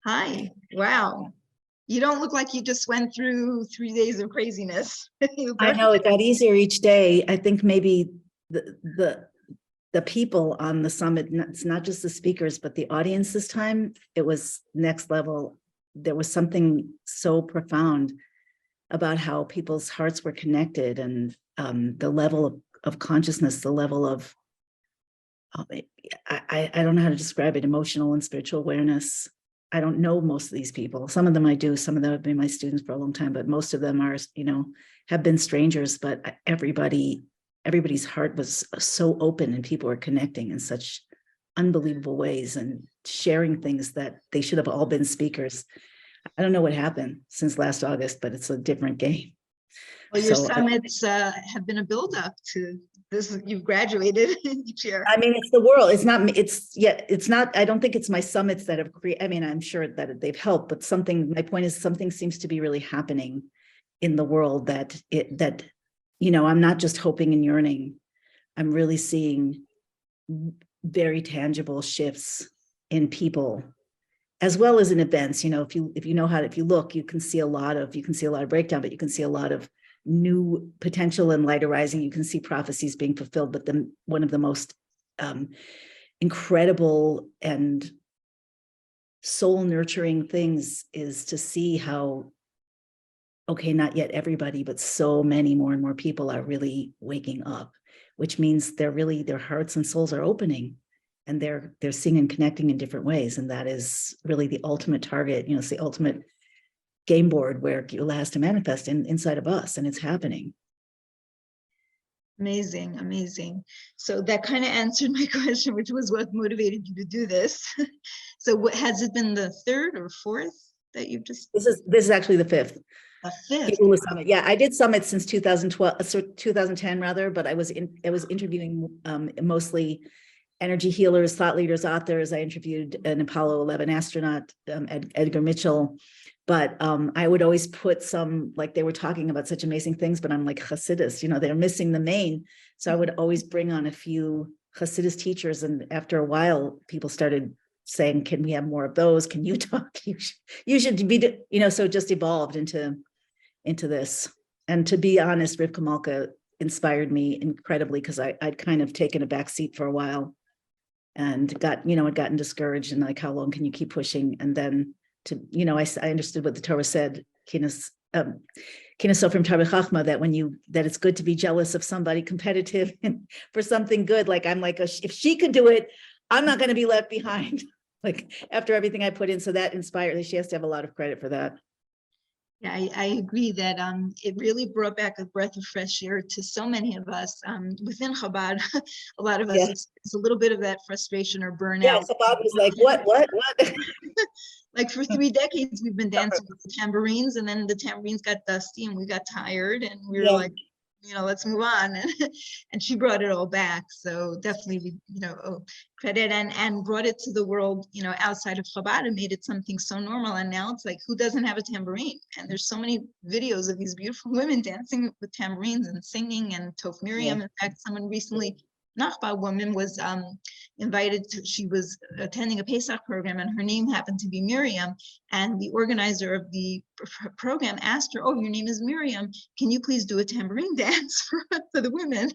Hi. Wow. You don't look like you just went through 3 days of craziness. You look I great. know it got easier each day. I think maybe the people on the summit, it's not just the speakers, but the audience this time, it was next level. There was something so profound about how people's hearts were connected and the level of consciousness, the level of, I don't know how to describe it, emotional and spiritual awareness. I don't know most of these people. Some of them I do, some of them have been my students for a long time, but most of them are, have been strangers, but everybody's heart was so open and people were connecting in such unbelievable ways and sharing things that they should have all been speakers. I don't know what happened since last August, but it's a different game. Well, your summits have been a build-up to this. You've graduated each year. I mean, it's the world. It's not, I don't think it's my summits that have created, I mean, I'm sure that they've helped, but my point is something seems to be really happening in the world that I'm not just hoping and yearning. I'm really seeing very tangible shifts in people as well as in events. If you look, you can see a lot of breakdown, but you can see a lot of new potential and light arising. You can see prophecies being fulfilled, but then one of the most incredible and soul nurturing things is to see how, okay, not yet everybody, but so many more and more people are really waking up, which means their hearts and souls are opening and they're seeing and connecting in different ways. And that is really the ultimate target. It's the ultimate game board where Geulah has to manifest inside of us, and it's happening. Amazing, amazing. So that kind of answered my question, which was what motivated you to do this. So what has it been, the third or fourth that you've just? This is actually the fifth. A fifth. Geulah Summit. Yeah, I did summits since 2010 rather, but I was interviewing mostly energy healers, thought leaders, authors. I interviewed an Apollo 11 astronaut, Edgar Mitchell. But I would always put some, like they were talking about such amazing things, but I'm like Hasidus, they're missing the main. So I would always bring on a few Hasidus teachers. And after a while, people started saying, can we have more of those? Can you talk? You should be, so it just evolved into this. And to be honest, Rivka Malka inspired me incredibly because I'd kind of taken a back seat for a while and had gotten discouraged and like, how long can you keep pushing? And then I understood what the Torah said, Kinas Sofrim Tarbi Chachma, that it's good to be jealous of somebody competitive for something good. Like I'm like, if she can do it, I'm not going to be left behind. Like after everything I put in, so that inspired. She has to have a lot of credit for that. Yeah, I agree that it really brought back a breath of fresh air to so many of us within Chabad. A lot of us, it's a little bit of that frustration or burnout. Yeah, Chabad was like, what? Like for 3 decades, we've been dancing with the tambourines, and then the tambourines got dusty and we got tired and we were like, let's move on. And she brought it all back. So definitely, credit and brought it to the world, outside of Chabad, and made it something so normal. And now it's like, who doesn't have a tambourine? And there's so many videos of these beautiful women dancing with tambourines and singing, and Tov Miriam. In fact, someone recently, Nachba woman, was invited to, she was attending a Pesach program and her name happened to be Miriam, and the organizer of the program asked her, oh, your name is Miriam, can you please do a tambourine dance for the women?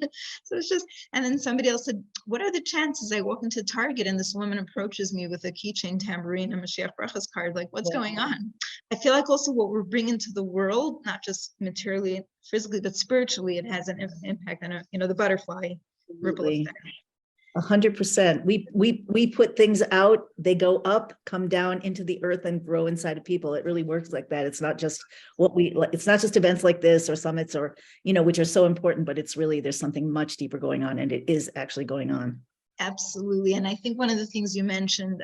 So it's just, and then somebody else said, what are the chances I walk into Target and this woman approaches me with a keychain tambourine and Mashiach Brachas card, like what's going on? I feel like also what we're bringing to the world, not just materially, physically, but spiritually, it has an impact on, the butterfly ripple effect. 100%. We put things out, they go up, come down into the earth and grow inside of people. It really works like that. It's not just it's not just events like this or summits or, which are so important, but it's really, there's something much deeper going on, and it is actually going on. Absolutely. And I think one of the things you mentioned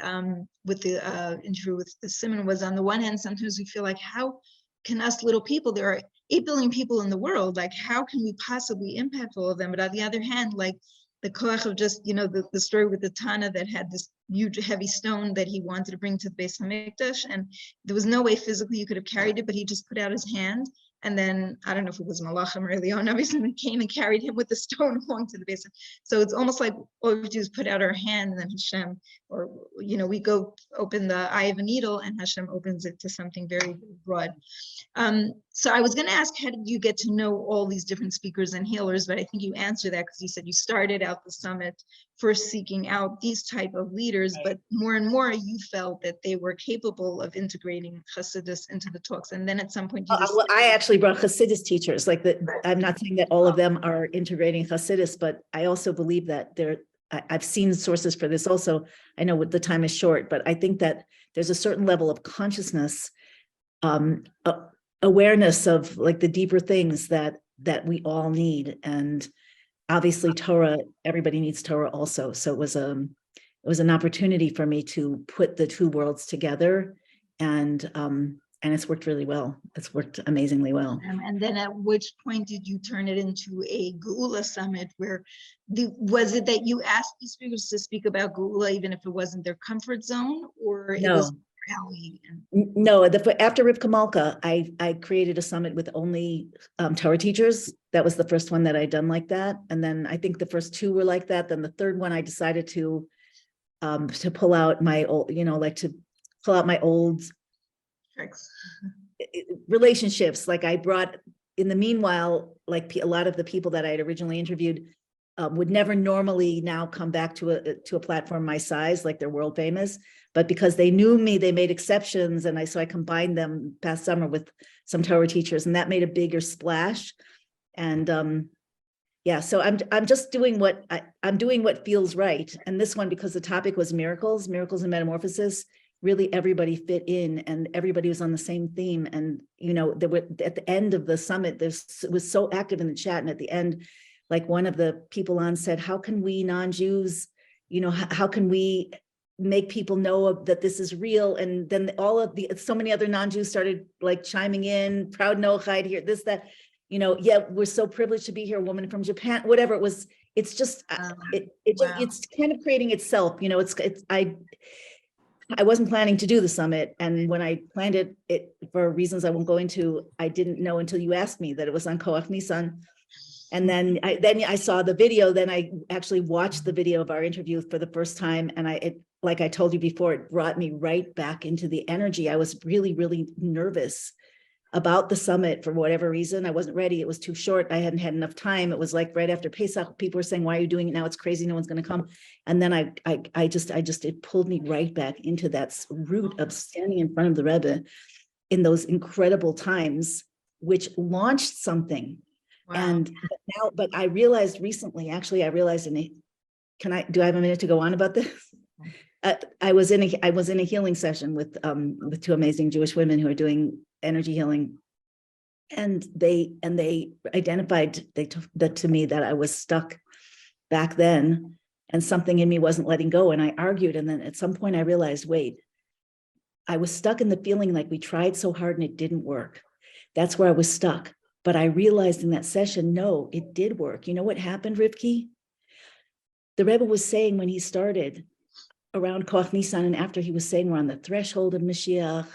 with the interview with the Simon was, on the one hand, sometimes we feel like, how can us little people, there are 8 billion people in the world, like how can we possibly impact all of them? But on the other hand, like the koach of just, the story with the Tana that had this huge heavy stone that he wanted to bring to the Beis Hamikdash, and there was no way physically you could have carried it, but he just put out his hand, and then I don't know if it was Malachim or Leon, obviously, came and carried him with the stone along to the base. So it's almost like all we do is put out our hand, and then Hashem, or we go open the eye of a needle, and Hashem opens it to something very, very broad. So I was going to ask, how did you get to know all these different speakers and healers? But I think you answered that because you said you started out the summit first seeking out these type of leaders, but more and more you felt that they were capable of integrating Hasidus into the talks. And then at some point you well, I actually brought Hasidus teachers. Like that, I'm not saying that all of them are integrating Hasidus, but I also believe that I've seen sources for this also. I know the time is short, but I think that there's a certain level of consciousness, awareness of like the deeper things that we all need. And obviously Torah, everybody needs Torah also. So it was an opportunity for me to put the two worlds together, and it's worked really well. It's worked amazingly well. And then at which point did you turn it into a Geulah Summit, where was it that you asked these speakers to speak about Geulah even if it wasn't their comfort zone, or No. it was rally? No, after Rivka Malka, I created a summit with only Torah teachers. That was the first one that I'd done like that. And then I think the first two were like that. Then the third one, I decided to pull out my old, to pull out my old Tricks. relationships. Like I brought, in the meanwhile, like a lot of the people that I had originally interviewed would never normally now come back to a platform my size, like they're world famous. But because they knew me, they made exceptions, and so I combined them past summer with some Torah teachers, and that made a bigger splash. And yeah, so I'm just doing I'm doing what feels right. And this one, because the topic was miracles and metamorphosis, really everybody fit in, and everybody was on the same theme. And there were, at the end of the summit, it was so active in the chat, and at the end, like one of the people on said, "How can we non-Jews, how can we make people know that this is real?" And then so many other non-Jews started like chiming in, proud Noachide here, this, that, yeah, we're so privileged to be here, a woman from Japan, whatever it was. It's just, Wow. it's kind of creating itself, I wasn't planning to do the summit. And when I planned it for reasons I won't go into, I didn't know until you asked me that it was on Koach Nisan. And then I saw the video. Then I actually watched the video of our interview for the first time. And like I told you before, it brought me right back into the energy. I was really, really nervous about the summit for whatever reason. I wasn't ready. It was too short. I hadn't had enough time. It was like right after Pesach, people were saying, "Why are you doing it now? It's crazy. No one's going to come." And then it pulled me right back into that root of standing in front of the Rebbe in those incredible times, which launched something. Wow. And but I realized recently, actually, do I have a minute to go on about this? I was in a healing session with two amazing Jewish women who are doing energy healing, and they identified, they told that to me, that I was stuck back then, and something in me wasn't letting go. And I argued, and then at some point I realized, wait, I was stuck in the feeling like we tried so hard and it didn't work. That's where I was stuck. But I realized in that session, no, it did work. You know what happened, Rivki? The Rebbe was saying when he started around Koach Nisan, and after, he was saying we're on the threshold of Mashiach,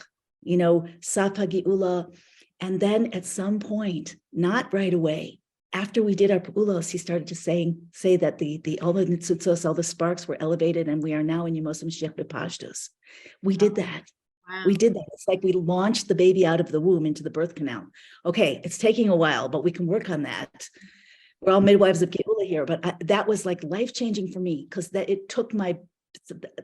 Saf HaGeula. And then at some point, not right away, after we did our Pa'ulos, he started to say that all the nitzutzos, all the sparks were elevated, and we are now in Yemos Mashiach B'Pashtos. We did that. Wow. We did that. It's like we launched the baby out of the womb into the birth canal. Okay, it's taking a while, but we can work on that. We're all midwives of Geulah here, but that was like life-changing for me, because it took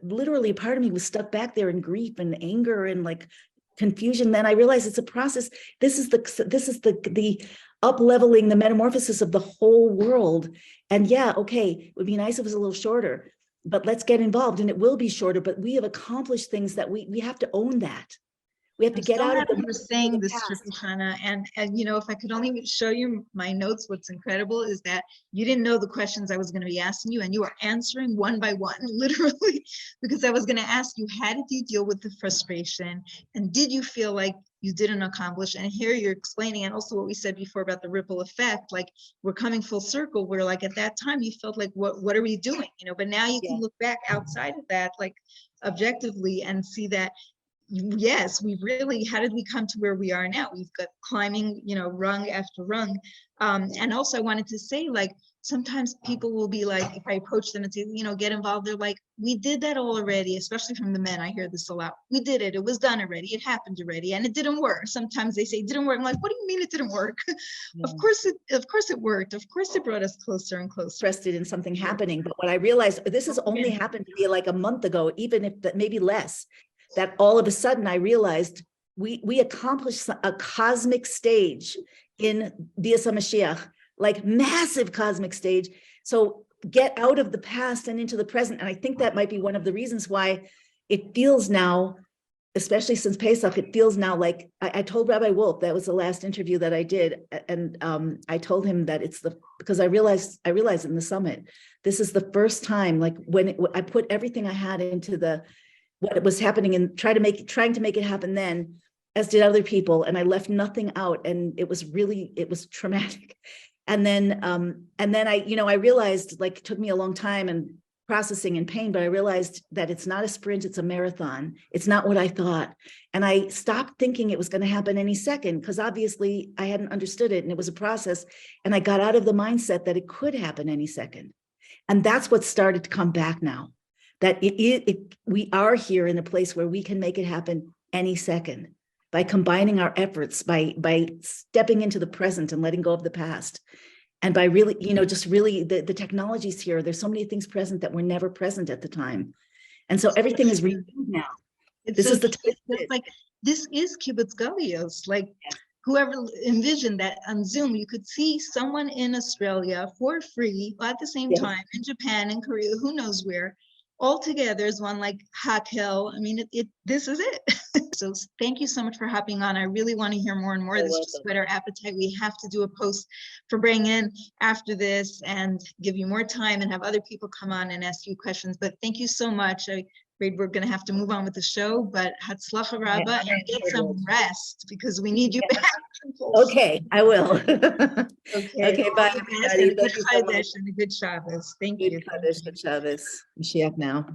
literally part of me was stuck back there in grief and anger and like confusion. Then I realized it's a process. This is the up-leveling, the metamorphosis of the whole world. And yeah, okay, it would be nice if it was a little shorter, but let's get involved, and it will be shorter, but we have accomplished things that we have to own that. We have to I'm get so out of happy the you're saying this, past. Shifra Chana, and you know, if I could only show you my notes, what's incredible is that you didn't know the questions I was going to be asking you, and you are answering one by one, literally, because I was going to ask you, how did you deal with the frustration, and did you feel like you didn't accomplish? And here you're explaining, and also what we said before about the ripple effect, like we're coming full circle, where like at that time you felt like, what are we doing, you know? But now you can look back outside of that, like objectively, and see that yes, we really, how did we come to where we are now? We've got climbing, you know, rung after rung. And also I wanted to say, like, sometimes people will be like, if I approach them and say, you know, get involved, they're like, we did that all already, especially from the men. I hear this a lot. We did it. It was done already. It happened already. And it didn't work. Sometimes they say it didn't work. I'm like, what do you mean it didn't work? Of course it worked. Of course it brought us closer and closer. Interested in something happening. But what I realized, this has only happened to me like a month ago, even if that maybe less, that all of a sudden I realized we accomplished a cosmic stage in Bias HaMashiach, like massive cosmic stage. So get out of the past and into the present. And I think that might be one of the reasons why it feels now, especially since Pesach, it feels now like I told Rabbi Wolf, that was the last interview that I did. And I told him that because I realized in the summit, this is the first time, like when I put everything I had into what was happening and trying to make it happen then, as did other people. And I left nothing out. And it was traumatic. And then I realized, like, it took me a long time and processing and pain, but I realized that it's not a sprint, it's a marathon. It's not what I thought. And I stopped thinking it was going to happen any second, because obviously I hadn't understood it and it was a process. And I got out of the mindset that it could happen any second. And that's what started to come back now, that we are here in a place where we can make it happen any second by combining our efforts, by stepping into the present and letting go of the past. And by really, just really the technologies here, there's so many things present that were never present at the time. And so everything is renewed now. This is Kibbutz Galios. Like, whoever envisioned that on Zoom, you could see someone in Australia for free at the same time, in Japan and Korea, who knows where, all together as one, like Hakel. I mean, this is it. So thank you so much for hopping on. I really want to hear more and more. This just whet our appetite. We have to do a post for Bring In after this and give you more time and have other people come on and ask you questions. But thank you so much. I'm afraid we're going to have to move on with the show, but Hatzlacha Rabba, and get some rest because we need you back. Okay, I will. Okay, bye, everybody. Good Chodesh and a good Shabbos. Thank you. Good Chodesh, good Shabbos. Mashiach now.